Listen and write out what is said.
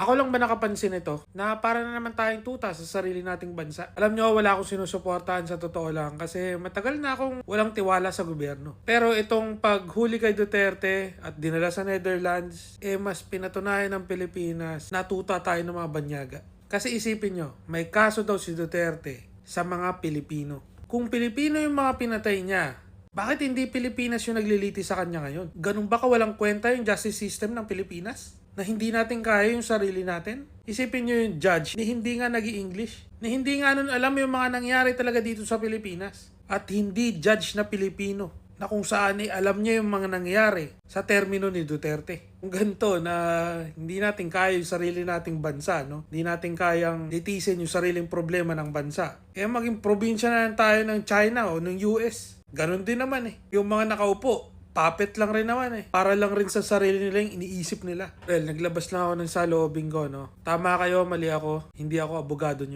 Ako lang ba nakapansin ito na para na naman tayong tuta sa sarili nating bansa? Alam nyo, wala akong sinusuportahan sa totoo lang kasi matagal na akong walang tiwala sa gobyerno. Pero itong paghuli kay Duterte at dinala sa Netherlands, mas pinatunayan ng Pilipinas na tuta tayo ng mga banyaga. Kasi isipin nyo, may kaso daw si Duterte sa mga Pilipino. Kung Pilipino yung mga pinatay niya, bakit hindi Pilipinas yung nagliliti sa kanya ngayon? Ganun ba kawalang kwenta yung justice system ng Pilipinas? Na hindi natin kaya yung sarili natin? Isipin nyo yung judge ni hindi nga nag-i-English. Ni hindi nga nun alam yung mga nangyari talaga dito sa Pilipinas. At hindi judge na Pilipino. Na kung saan alam niya yung mga nangyari sa termino ni Duterte. Kung ganito na hindi natin kaya yung sarili nating bansa, no? Hindi natin kayang litisin yung sariling problema ng bansa. Maging probinsya na lang tayo ng China o ng US. Ganon din naman Yung mga nakaupo, puppet lang rin naman Para lang rin sa sarili nila yung iniisip nila. Well, naglabas lang ako ng saloobin ko, no? Tama kayo, mali ako. Hindi ako abogado nyo.